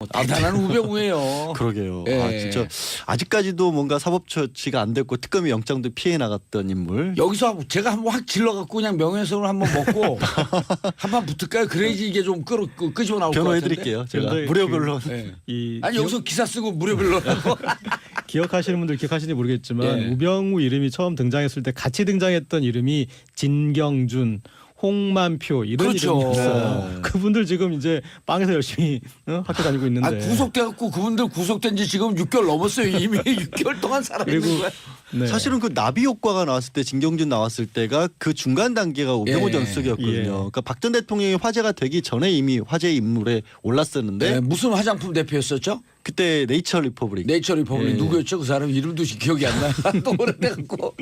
대단한 우병우예요. 그러게요. 예. 아 진짜 아직까지도 뭔가 사법 처치가 안 됐고 특검이 영장도 피해 나갔던 인물. 여기서 제가 한번 확 질러갖고 그냥 명예훼손을 한번 먹고 한번 붙을까요? 그래야지 이게 좀 끄집어 나올 것 같은데. 변호해드릴게요. 제가 그런데 무료 그- 변론. 네. 이 아니 여기서 기사 쓰고 무료 변론하고. 기억하시는 분들 기억하시는지 모르겠지만 예. 우병우 이름이 처음 등장했을 때 같이 등장했던 이름이 진경준, 홍만표 이런 그렇죠. 이름이었어요. 네. 그분들 지금 이제 빵에서 열심히 학교 다니고 있는데. 아, 구속돼갖고 그분들 구속된 지 지금 6개월 넘었어요. 이미 6개월 동안 살아있는 그리고 거야. 네. 사실은 그 나비 효과가 나왔을 때 진경준 나왔을 때가 그 중간 단계가 우병우 예. 전 수석이었거든요. 예. 그러니까 박 전 대통령이 화제가 되기 전에 이미 화제의 인물에 올랐었는데 네, 무슨 화장품 대표였었죠? 그때 네이처 리퍼블릭. 네이처 리퍼블릭 예. 누구였죠? 그 사람 이름도 기억이 안 나요. 또 오래돼갖고.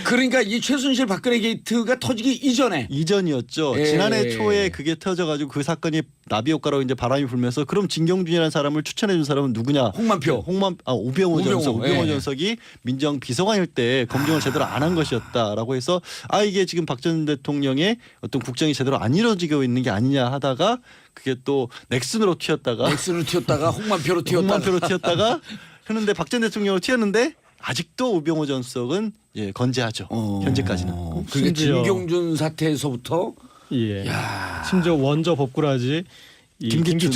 그러니까 이 최순실 박근혜 게이트가 터지기 이전에 이전이었죠. 예. 지난해 초에 그게 터져가지고 그 사건이 나비 효과로 이제 바람이 불면서 그럼 진경준이라는 사람을 추천해준 사람은 누구냐? 홍만표. 우병우 전석. 우병우 예. 전석이 민정 비서관일 때 검증을 제대로 안 한 것이었다라고 해서 이게 지금 박 전 대통령의 어떤 국정이 제대로 안 이루어지고 있는 게 아니냐 하다가 그게 또 넥슨으로 튀었다가 넥슨을 튀었다가 홍만표로 튀었다가 홍만표로 튀었다가 했는데 박 전 대통령으로 튀었는데 아직도 우병우 전 수석은 건재하죠. 현재까지는. 그게 심지어- 진경준 사태에서부터 예. 야. 심지어 원저 법꾸라지 이 김기춘.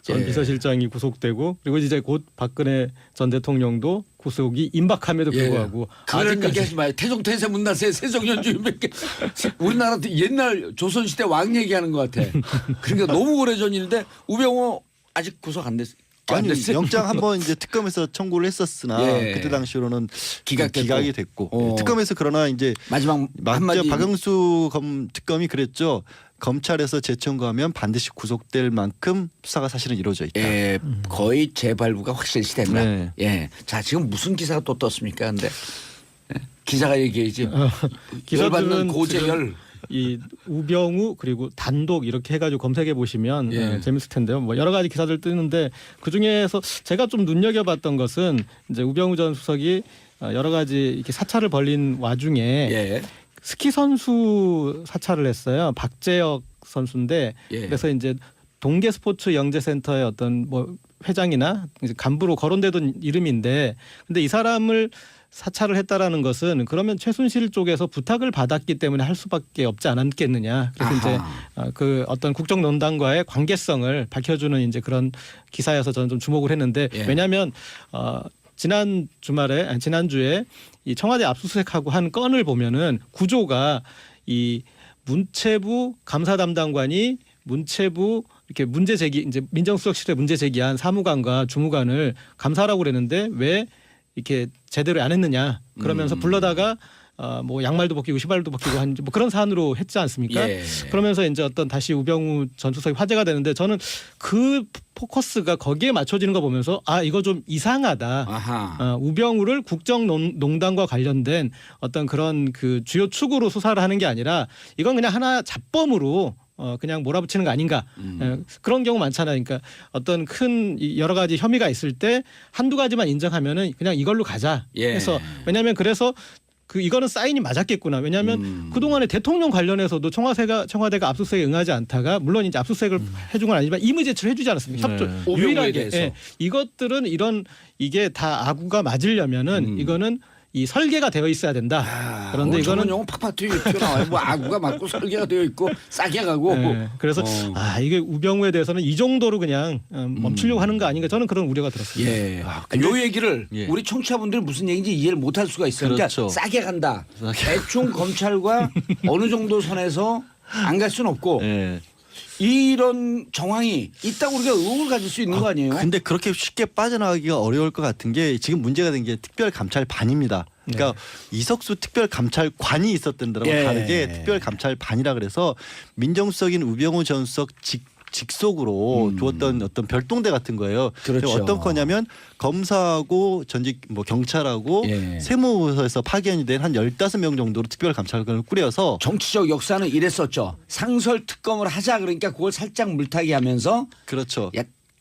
전 예. 비서실장이 구속되고 그리고 이제 곧 박근혜 전 대통령도 구속이 임박함에도 불구하고 그런 아직까지 얘기하지 마요. 태종태세 문나세 세종연주인밖에 우리나라 옛날 조선시대 왕 얘기하는 것 같아. 그러니까 너무 오래전인데 우병우 아직 구속 안 됐어. 아니 영장 한번 이제 특검에서 청구를 했었으나 예. 그때 당시로는 기각됐고. 기각이 됐고 어. 특검에서 그러나 이제 마지막 한마디 박영수 특검이 그랬죠. 검찰에서 재청구하면 반드시 구속될 만큼 수사가 사실은 이루어져 있다. 예, 거의 재발부가 확실시 된다. 네. 예. 자, 지금 무슨 기사가 또 떴습니까? 근데 예? 기자가 얘기해야지. 열받는 기사들은 고재열. 이 우병우 그리고 단독 이렇게 해가지고 검색해 보시면 예. 재밌을 텐데요. 뭐 여러 가지 기사들 뜨는데 그 중에서 제가 좀 눈여겨봤던 것은 이제 우병우 전 수석이 여러 가지 이렇게 사찰을 벌린 와중에 예. 스키 선수 사찰을 했어요. 박재혁 선수인데 예. 그래서 이제 동계 스포츠 영재센터의 어떤 뭐 회장이나 이제 간부로 거론되던 이름인데 근데 이 사람을 사찰을 했다라는 것은 그러면 최순실 쪽에서 부탁을 받았기 때문에 할 수밖에 없지 않았겠느냐. 그래서 이제 그 어떤 국정농단과의 관계성을 밝혀주는 이제 그런 기사여서 저는 좀 주목을 했는데 예. 왜냐하면 지난주에 이 청와대 압수수색하고 한 건을 보면은 구조가 이 문체부 감사 담당관이 문체부 이렇게 문제 제기 이제 민정수석실에 문제 제기한 사무관과 주무관을 감사라고 그랬는데 왜 이렇게 제대로 안 했느냐 그러면서 불러다가 뭐 양말도 벗기고 신발도 벗기고 한 뭐 그런 사안으로 했지 않습니까? 예. 그러면서 이제 어떤 다시 우병우 전 수석이 화제가 되는데 저는 그 포커스가 거기에 맞춰지는 거 보면서 이거 좀 이상하다. 아하. 우병우를 국정농단과 관련된 어떤 그런 그 주요 축으로 수사를 하는 게 아니라 이건 그냥 하나 잡범으로 그냥 몰아붙이는 거 아닌가 그런 경우 많잖아요. 그러니까 어떤 큰 여러 가지 혐의가 있을 때 한두 가지만 인정하면은 그냥 이걸로 가자 예. 해서 왜냐하면 그래서 이거는 사인이 맞았겠구나. 왜냐하면 그동안에 대통령 관련해서도 청와대가 압수수색에 응하지 않다가 물론 이제 압수수색을 해준 건 아니지만 임의 제출을 해주지 않았습니까? 협조 오병우에 유일하게 대해서. 이것들은 이게 다 아구가 맞으려면은 이거는 이 설계가 되어 있어야 된다. 그런데 이거는 용어 팍팍 튀어나와요. 뭐 아구가 맞고 설계가 되어 있고 싸게 가고. 그래서 이게 우병우에 대해서는 이 정도로 그냥 멈추려고 하는 거 아닌가 저는 그런 우려가 들었습니다. 예. 요 얘기를 예. 우리 청취자분들이 무슨 얘기인지 이해를 못할 수가 있어요. 그렇죠. 그러니까 싸게 간다. 대충 검찰과 어느 정도 선에서 안 갈 수는 없고 예. 이런 정황이 있다고 우리가 의혹을 가질 수 있는 거 아니에요? 근데 그렇게 쉽게 빠져나가기가 어려울 것 같은 게 지금 문제가 된 게 특별감찰반입니다. 그러니까 이석수 특별감찰관이 있었던 데랑 예. 다르게 특별감찰반이라 그래서 민정수석인 우병우 전 수석 직속으로 두었던 어떤 별동대 같은 거예요. 그렇죠. 어떤 거냐면 검사하고 전직 뭐 경찰하고 예. 세무서에서 파견이 된 한 15명 정도로 특별감찰관을 꾸려서 정치적 역사는 이랬었죠. 상설 특검을 하자 그러니까 그걸 살짝 물타기 하면서 그렇죠.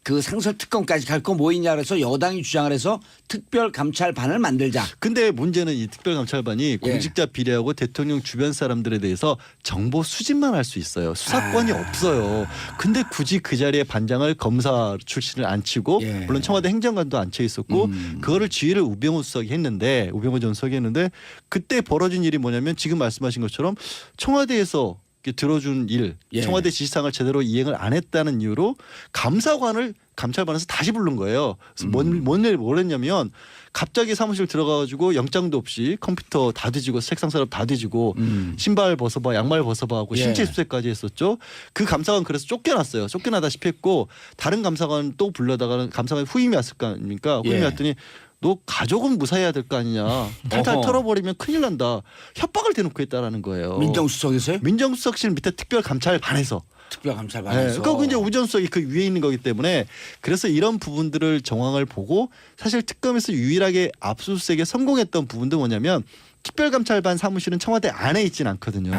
그 상설 특검까지 갈 거 뭐 있냐 그래서 여당이 주장을 해서 특별감찰반을 만들자. 근데 문제는 이 특별감찰반이 공직자 비리하고 대통령 주변 사람들에 대해서 정보 수집만 할 수 있어요. 수사권이 없어요. 근데 굳이 그 자리에 반장을 검사 출신을 앉히고 물론 청와대 행정관도 앉혀 있었고 그거를 지휘를 우병우 수석이 했는데 우병우 전 수석이 했는데 그때 벌어진 일이 뭐냐면 지금 말씀하신 것처럼 청와대에서 들어준 일, 청와대 지시사항을 제대로 이행을 안 했다는 이유로 감사관을 감찰반에서 다시 부른 거예요. 그래서 뭘 했냐면 갑자기 사무실 들어가가지고 영장도 없이 컴퓨터 다 뒤지고 책상 서랍 다 뒤지고 신발 벗어봐, 양말 벗어봐 하고 신체 수색까지 했었죠. 그 감사관 그래서 쫓겨났어요. 쫓겨나다시피 했고 다른 감사관 또 불러다가는 감사관 후임이 왔을 거 아닙니까? 후임이 왔더니 너 가족은 무사해야 될 거 아니냐. 탈탈 털어버리면 큰일 난다. 협박을 대놓고 했다라는 거예요. 민정수석에서요? 민정수석실 밑에 특별감찰반에서. 특별감찰반에서. 그거 이제 우전 수석이 그 위에 있는 거기 때문에 그래서 이런 부분들을 정황을 보고 사실 특검에서 유일하게 압수수색에 성공했던 부분도 뭐냐면 특별감찰반 사무실은 청와대 안에 있진 않거든요.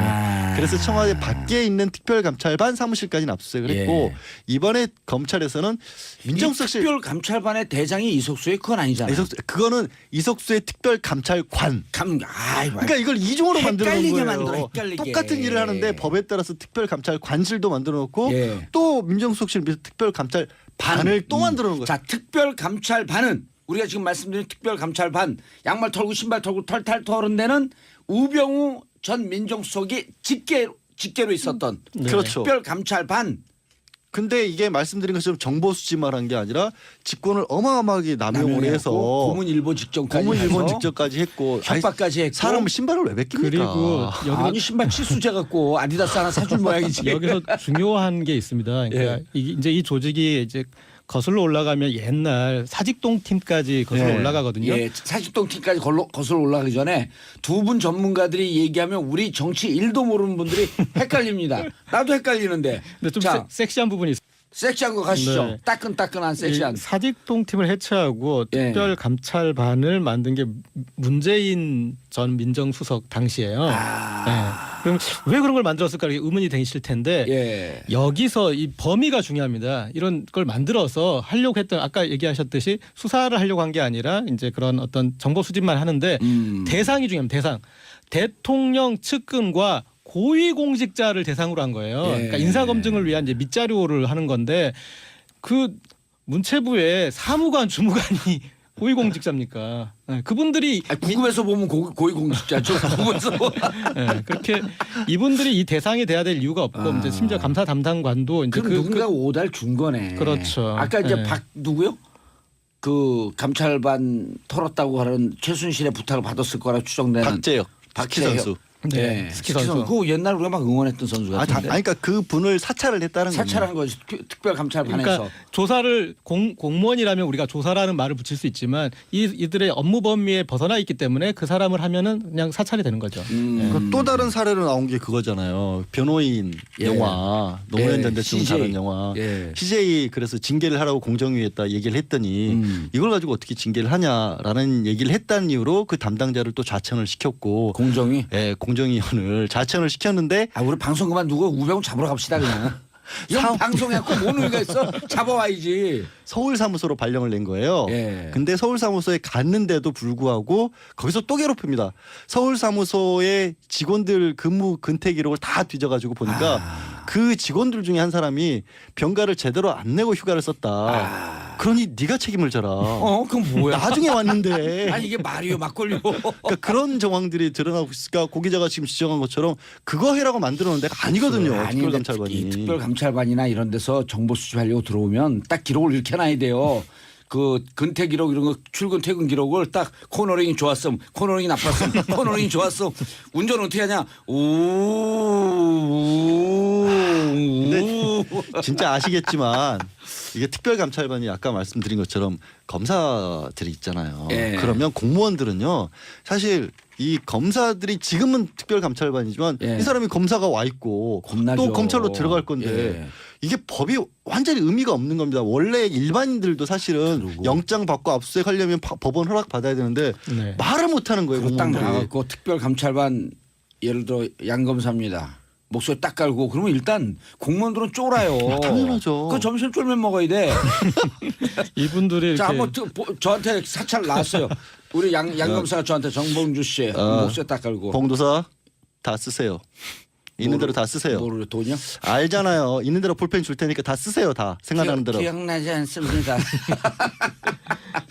그래서 청와대 밖에 있는 특별감찰반 사무실까지는 압수수색을 했고 이번에 검찰에서는 민정수석실 특별감찰반의 대장이 이석수의 그건 아니잖아요. 그거는 이석수의 특별감찰관. 그러니까 이걸 이중으로 만들어 놓은 거예요. 헷갈리게. 똑같은 일을 하는데 법에 따라서 특별감찰관실도 만들어 놓고 또 민정수석실 밑에 특별감찰반을 또 만들어 놓은 거예요. 자, 특별감찰반은 우리가 지금 말씀드린 특별감찰반 양말 털고 신발 털고 털탈 털은 데는 우병우 전 민정수석이 직계로 있었던 그렇죠. 특별감찰반. 근데 이게 말씀드린 것처럼 정보 수집만 한 게 아니라 직권을 어마어마하게 남용을 해서 고문 일본 직전까지 했고 협박까지 했고 사람은 신발을 왜 뺏깁니까? 그리고 아니 신발 치수제 갖고 아디다스 하나 사줄 모양이지. 여기서 중요한 게 있습니다. 그러니까 이제 이 조직이 이제 거슬러 올라가면 옛날 사직동 팀까지 거슬러 올라가거든요. 사직동 팀까지 거슬러 올라가기 전에 두 분 전문가들이 얘기하면 우리 정치 1도 모르는 분들이 헷갈립니다. 나도 헷갈리는데. 근데 좀 자, 섹시한 부분이 있어요. 섹시한 거 가시죠. 따끈따끈한 섹시한. 사직동 팀을 해체하고 특별감찰반을 만든 게 문재인 전 민정수석 당시예요. 그럼 왜 그런 걸 만들었을까 이렇게 의문이 되실 텐데 여기서 이 범위가 중요합니다. 이런 걸 만들어서 하려고 했던 아까 얘기하셨듯이 수사를 하려고 한 게 아니라 이제 그런 어떤 정보 수집만 하는데 대상이 중요합니다. 대상. 대통령 측근과 고위공직자를 대상으로 한 거예요. 그러니까 인사검증을 위한 이제 밑자료를 하는 건데 그 문체부의 사무관, 주무관이 고위공직자입니까? 그분들이 궁금해서 보면 고위공직자죠. 궁금해서 그렇게 이분들이 이 대상이 돼야 될 이유가 없고 이제 심지어 감사 담당관도 이제 그럼 누군가 오달 준 거네. 그렇죠. 아까 이제 누구요? 그 감찰반 털었다고 하는 최순실의 부탁을 받았을 거라 추정되는 박재혁 선수. 스키 선수. 그 옛날 우리가 막 응원했던 선수 같은데. 그러니까 그 분을 사찰을 했다는 거예요. 사찰한 거지. 특별감찰반에서. 그러니까 조사를 공무원이라면 우리가 조사라는 말을 붙일 수 있지만 이들의 업무 범위에 벗어나 있기 때문에 그 사람을 하면은 그냥 사찰이 되는 거죠. 그러니까 또 다른 사례로 나온 게 그거잖아요. 변호인 영화 노무현 전 대통령 다른 영화 CJ 그래서 징계를 하라고 공정위에다 얘기를 했더니 이걸 가지고 어떻게 징계를 하냐라는 얘기를 했다는 이유로 그 담당자를 또 자청을 시켰고 공정위. 공정위원을 자청을 시켰는데 우리 방송 그만두고 우병우 잡으러 갑시다 그냥. 이런 방송해갖고 뭔 의미가 있어? 잡아와야지. 서울 사무소로 발령을 낸 거예요. 근데 서울 사무소에 갔는데도 불구하고 거기서 또 괴롭힙니다. 서울 사무소의 직원들 근무 근태 기록을 다 뒤져가지고 보니까 그 직원들 중에 한 사람이 병가를 제대로 안 내고 휴가를 썼다. 그러니 네가 책임을 져라. 그럼 뭐야? 나중에 왔는데. 아니 이게 말이요 막걸리요. 그러니까 그런 정황들이 드러나고 있으니까 고 기자가 지금 지적한 것처럼 그거 해라고 만들어놓은 데가 아니거든요. 특별감찰반이. 특별감찰반이나 이런 데서 정보 수집하려고 들어오면 딱 기록을 이렇게 해놔야 돼요. 그 근태 기록 이런 거 출근 퇴근 기록을 딱 코너링이 좋았음, 코너링이 나빴음, 코너링이 좋았음. 운전 어떻게 하냐? 근데 진짜 아시겠지만 이게 특별감찰반이 아까 말씀드린 것처럼 검사들이 있잖아요. 그러면 공무원들은요 사실 이 검사들이 지금은 특별감찰반이지만 이 사람이 검사가 와 있고 겁나죠. 또 검찰로 들어갈 건데 이게 법이 완전히 의미가 없는 겁니다. 원래 일반인들도 사실은 영장 받고 압수수색 하려면 법원 허락 받아야 되는데 말을 못 하는 거예요. 딱 나가고 특별감찰반 예를 들어 양 검사입니다. 목소리 딱 깔고 그러면 일단 공무원들은 쫄아요. 당연하죠. 그 점심 쫄면 먹어야 돼. 이분들이 이렇게 자, 한번 저한테 사찰 나왔어요. 우리 양 검사가 저한테 정봉주 씨 목소리 딱 깔고. 봉도사 다 쓰세요. 있는 대로 다 쓰세요. 뭐를 돈이요? 알잖아요. 있는 대로 볼펜 줄 테니까 다 쓰세요. 다 생각나는 대로. 기억나지 않습니다.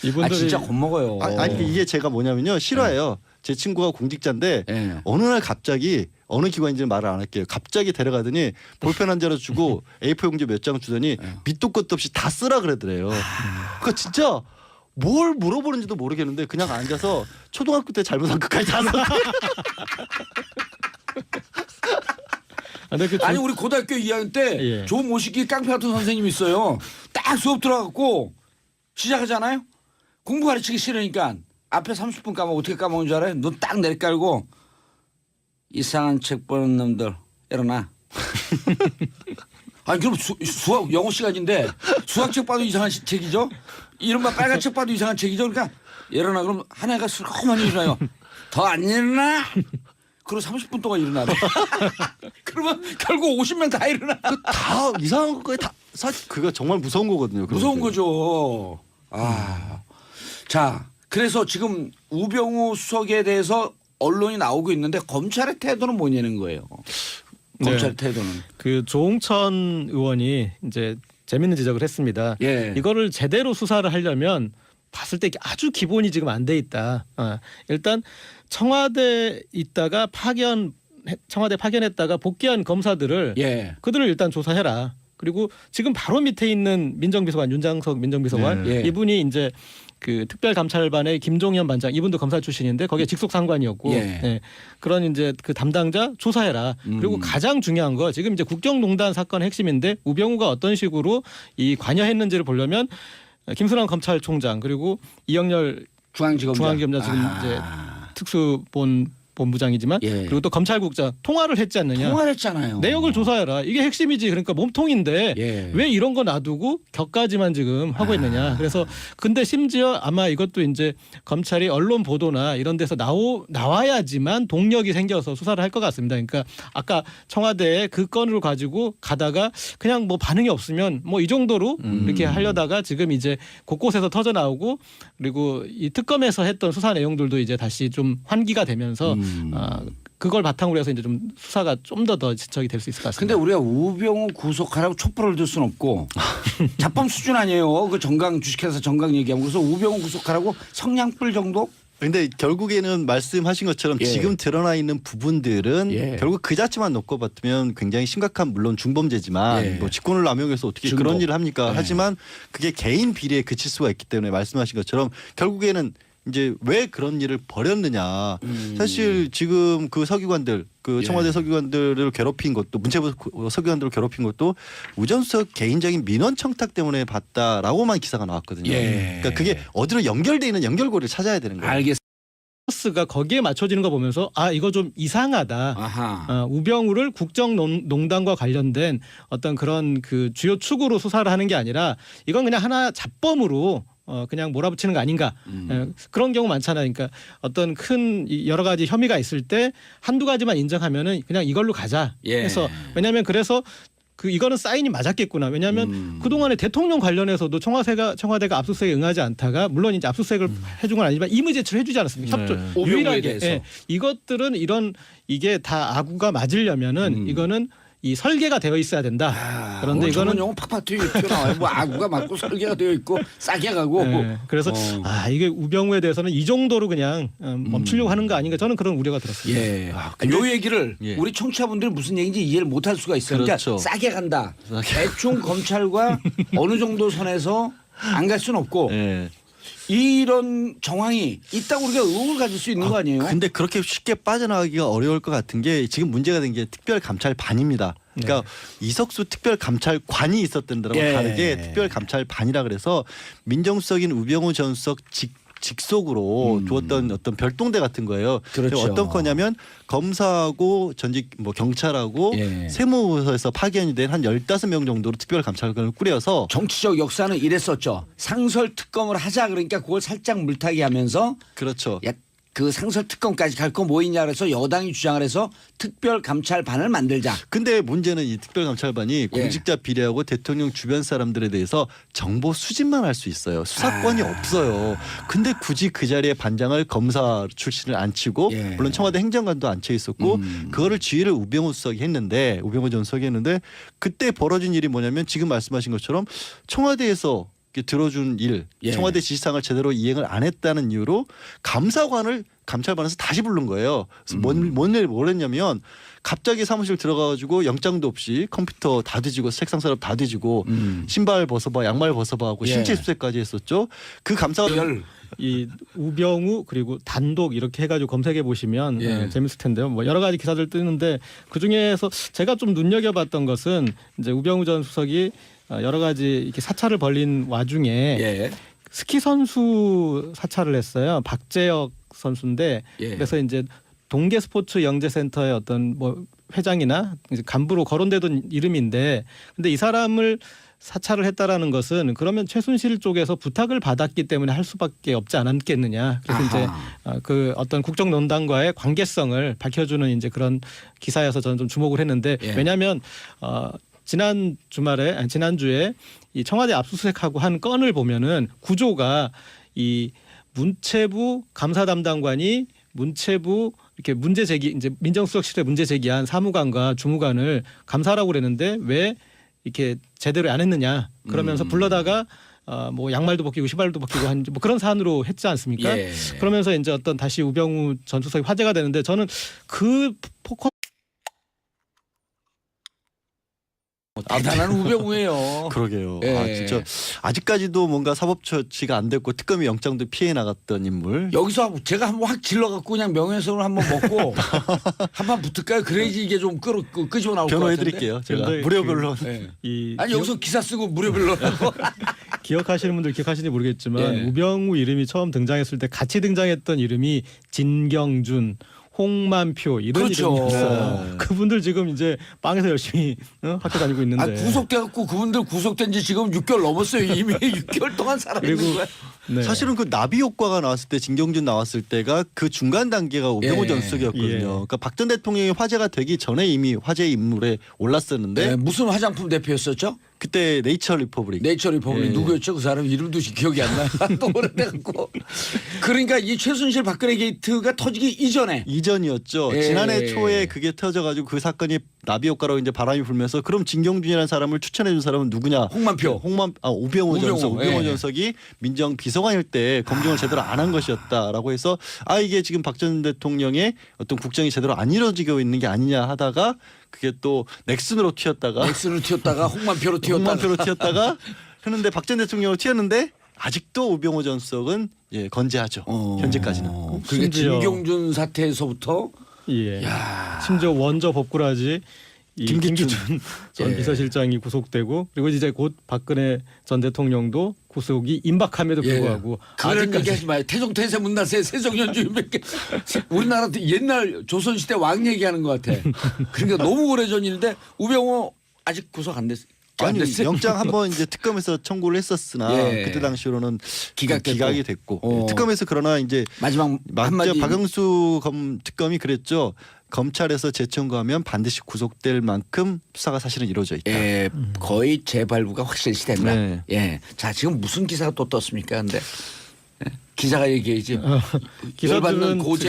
이분들이 진짜 겁먹어요. 아니 이게 제가 뭐냐면요. 실화예요. 제 친구가 공직자인데 네. 어느 날 갑자기 어느 기관인지는 말을 안 할게요. 갑자기 데려가더니 볼펜 한 자루 주고 A4 용지 몇 장 주더니 밑도 끝도 없이 다 쓰라 그러더래요. 그러니까 진짜 뭘 물어보는지도 모르겠는데 그냥 앉아서 초등학교 때 잘못한 것까지 다 써. 아니 우리 고등학교 2학년 때 예. 조모시기 깡패 같은 선생님이 있어요. 딱 수업 들어가고 시작하잖아요. 공부 가르치기 싫으니까 앞에 30분 까먹고 어떻게 까먹은 줄 알아요? 눈 딱 내리깔고 이상한 책 보는 놈들 일어나. 아니 그럼 수학 영어 시간인데 수학책 봐도 이상한 책이죠. 이른바 빨간 책 봐도 이상한 책이죠. 그러니까 일어나 그럼 한 애가 슬그머니 일어나요. 더 안 일어나? 그리고 30분 동안 일어나래. 그러면 결국 50명 다 일어나. 다 이상한 것까지 다 사실 그거 정말 무서운 거거든요. 무서운 거죠. 자, 그래서 지금 우병우 수석에 대해서 언론이 나오고 있는데 검찰의 태도는 뭐냐는 거예요. 검찰의 태도는. 그 조홍천 의원이 이제 재밌는 지적을 했습니다. 예. 이거를 제대로 수사를 하려면 봤을 때 아주 기본이 지금 안 돼 있다. 일단 청와대에 있다가 청와대 파견했다가 복귀한 검사들을 예. 그들을 일단 조사해라. 그리고 지금 바로 밑에 있는 민정비서관 윤장석 민정비서관 예. 이분이 이제 그 특별감찰반의 김종현 반장 이분도 검사 출신인데 거기에 직속 상관이었고 예. 네. 그런 이제 그 담당자 조사해라. 그리고 가장 중요한 거 지금 이제 국정농단 사건의 핵심인데 우병우가 어떤 식으로 이 관여했는지를 보려면 김순환 검찰총장 그리고 이영렬 중앙지검장 지금 이제 특수본부장이지만 예. 그리고 또 검찰국장 통화를 했지 않느냐. 통화를 했잖아요. 내역을 조사해라. 이게 핵심이지. 그러니까 몸통인데 예. 왜 이런 거 놔두고 격까지만 지금 하고 있느냐. 그래서 근데 심지어 아마 이것도 이제 검찰이 언론 보도나 이런 데서 나와야지만 동력이 생겨서 수사를 할 것 같습니다. 그러니까 아까 청와대에 그 건을 가지고 가다가 그냥 뭐 반응이 없으면 뭐 이 정도로 이렇게 하려다가 지금 이제 곳곳에서 터져 나오고 그리고 이 특검에서 했던 수사 내용들도 이제 다시 좀 환기가 되면서 그걸 바탕으로 해서 이제 좀 수사가 좀 더 지척이 될 수 있을 것 같습니다. 근데 우리가 우병우 구속하라고 촛불을 들 수는 없고 자범 수준 아니에요. 그 정강 주식회사 정강 얘기하고 그래서 우병우 구속하라고 성냥불 정도? 근데 결국에는 말씀하신 것처럼 예. 지금 드러나 있는 부분들은 예. 결국 그 자체만 놓고 봤으면 굉장히 심각한 물론 중범죄지만 예. 뭐 직권을 남용해서 어떻게 중범. 그런 일을 합니까? 예. 하지만 그게 개인 비리에 그칠 수가 있기 때문에 말씀하신 것처럼 결국에는 이제 왜 그런 일을 벌였느냐. 사실 지금 그 서기관들 그 예. 청와대 서기관들을 괴롭힌 것도 문체부 서기관들을 괴롭힌 것도 우전수석 개인적인 민원 청탁 때문에 봤다라고만 기사가 나왔거든요. 예. 그러니까 그게 어디로 연결돼 있는 연결고리를 찾아야 되는 거예요. 알겠습니다. 가 거기에 맞춰지는 거 보면서 이거 좀 이상하다. 아하. 우병우를 국정농단과 관련된 어떤 그런 그 주요 축으로 수사를 하는 게 아니라 이건 그냥 하나 잡범으로 그냥 몰아붙이는 거 아닌가. 그런 경우 많잖아요. 그러니까 어떤 큰 여러 가지 혐의가 있을 때 한두 가지만 인정하면은 그냥 이걸로 가자. 예. 해서 왜냐하면 그래서 이거는 사인이 맞았겠구나. 왜냐하면 그동안에 대통령 관련해서도 청와대가 압수수색에 응하지 않다가 물론 이제 압수수색을 해준 건 아니지만 임의 제출을 해주지 않았습니까? 협조 오병우에 유일하게. 대해서. 예. 이것들은 이게 다 아구가 맞으려면은 이거는 이 설계가 되어 있어야 된다. 그런데 이거는 용어 팍팍 튀어나와요. 뭐 아구가 맞고 설계가 되어 있고 싸게 가고. 네. 그래서 이게 우병우에 대해서는 이 정도로 그냥 멈추려고 하는 거 아닌가 저는 그런 우려가 들었습니다. 예. 근데- 요 얘기를 예. 우리 청취자분들이 무슨 얘기인지 이해를 못할 수가 있어요. 그렇죠. 그러니까 싸게 간다. 대충 검찰과 어느 정도 선에서 안 갈 수는 없고 예. 이런 정황이 있다고 우리가 의혹을 가질 수 있는 거 아니에요? 근데 그렇게 쉽게 빠져나가기가 어려울 것 같은 게 지금 문제가 된 게 특별감찰반입니다. 그러니까 이석수 특별감찰관이 있었던 데랑 예. 다르게 특별감찰반이라 그래서 민정수석인 우병우 전 수석 직속으로 두었던 어떤 별동대 같은 거예요. 그렇죠. 어떤 거냐면 검사하고 전직 뭐 경찰하고 예. 세무부에서 파견이 된 한 15명 정도로 특별감찰관을 꾸려서 정치적 역사는 이랬었죠. 상설 특검을 하자 그러니까 그걸 살짝 물타기 하면서 그렇죠. 그 상설 특검까지 갈 거 뭐 있냐 그래서 여당이 주장을 해서 특별감찰반을 만들자. 근데 문제는 이 특별감찰반이 공직자 비리하고 대통령 주변 사람들에 대해서 정보 수집만 할 수 있어요. 수사권이 없어요. 근데 굳이 그 자리에 반장을 검사 출신을 앉히고 물론 청와대 행정관도 앉혀 있었고 그거를 지휘를 우병우 수석이 했는데 우병우 전 수석이 했는데 그때 벌어진 일이 뭐냐면 지금 말씀하신 것처럼 청와대에서 들어준 일, 청와대 지시사항을 제대로 이행을 안 했다는 이유로 감사관을 감찰반에서 다시 부른 거예요. 그래서 뭘 했냐면 갑자기 사무실 들어가가지고 영장도 없이 컴퓨터 다 뒤지고 책상 서랍 다 뒤지고 신발 벗어봐, 양말 벗어봐 하고 신체 수색까지 했었죠. 그 감사관 이 우병우 그리고 단독 이렇게 해가지고 검색해 보시면 재밌을 텐데요. 뭐 여러 가지 기사들 뜨는데 그 중에서 제가 좀 눈여겨봤던 것은 이제 우병우 전 수석이 여러 가지 이렇게 사찰을 벌린 와중에 스키 선수 사찰을 했어요. 박재혁 선수인데 그래서 이제 동계 스포츠 영재센터의 어떤 뭐 회장이나 이제 간부로 거론되던 이름인데 근데 이 사람을 사찰을 했다라는 것은 그러면 최순실 쪽에서 부탁을 받았기 때문에 할 수밖에 없지 않았겠느냐. 그래서 이제 그 어떤 국정농단과의 관계성을 밝혀주는 이제 그런 기사여서 저는 좀 주목을 했는데 왜냐하면 지난주에 이 청와대 압수수색하고 한 건을 보면은 구조가 이 문체부 감사 담당관이 문체부 이렇게 문제 제기 이제 민정수석실에 문제 제기한 사무관과 주무관을 감사라고 그랬는데 왜 이렇게 제대로 안 했느냐 그러면서 불러다가 뭐 양말도 벗기고 신발도 벗기고 한 뭐 그런 사안으로 했지 않습니까? 그러면서 이제 어떤 다시 우병우 전 수석이 화제가 되는데 저는 그 포커 대단한 우병우예요. 그러게요. 아 진짜 아직까지도 뭔가 사법 처치가 안 됐고 특검이 영장도 피해 나갔던 인물. 여기서 제가 한번 확 질러갖고 그냥 명예훼손을 한번 먹고 한번 붙을까요? 그래야지 이게 좀 끄집어 나올 것 같은데. 변호해드릴게요. 제가 무료 변론. 아니 여기서 기사 쓰고 무료 변론하고. 기억하시는 분들 기억하시는지 모르겠지만 우병우 이름이 처음 등장했을 때 같이 등장했던 이름이 진경준, 홍만표 이런 이름이었어요. 그분들 지금 이제 빵에서 열심히 학교 다니고 있는데. 구속돼갖고 그분들 구속된 지 지금 6개월 넘었어요. 이미 6개월 동안 살아있는 거야. 사실은 그 나비 효과가 나왔을 때 진경준 나왔을 때가 그 중간 단계가 우병우 전 수석이었거든요. 그러니까 박 전 대통령이 화제가 되기 전에 이미 화제 인물에 올랐었는데 무슨 화장품 대표였었죠? 그때 네이처 리퍼블릭. 네이처 리퍼블릭 누구였죠? 그 사람 이름도 기억이 안 나요. 또 오래돼갖고. 그러니까 이 최순실 박근혜 게이트가 터지기 이전이었죠. 지난해 초에 그게 터져가지고 그 사건이 나비 효과로 이제 바람이 불면서 그럼 진경준이라는 사람을 추천해준 사람은 누구냐? 홍만표. 우병우 전 수석. 우병우 전 수석이 민정 비서관일 때 검증을 제대로 안 한 것이었다라고 해서 이게 지금 박 전 대통령의 어떤 국정이 제대로 안 이루어지고 있는 게 아니냐 하다가 그게 또 넥슨으로 튀었다가 홍만표로 튀었다가 했는데 박 전 대통령으로 튀었는데 아직도 우병우 전 수석은 건재하죠. 현재까지는. 그게 진경준 사태에서부터 심지어 원저 법꾸라지 김기춘 전 비서실장이 구속되고 그리고 이제 곧 박근혜 전 대통령도 구속이 임박함에도 불구하고 그런 얘기하지 마요. 태종태세 문나세 세종연주 우리나라 옛날 조선시대 왕 얘기하는 것 같아. 그러니까 너무 오래전인데 우병우 아직 구속 안 됐어요. 아니 영장 한번 이제 특검에서 청구를 했었으나 그때 당시로는 기각이 됐고 특검에서 그러나 이제 마지막 한마디 박영수 특검이 그랬죠. 검찰에서 재청구하면 반드시 구속될 만큼 수사가 사실은 이루어져 있다. 거의 재발부가 확실시 된다. 자 지금 무슨 기사가 또 떴습니까? 근데 기자가 얘기해야지. 열받는 고재.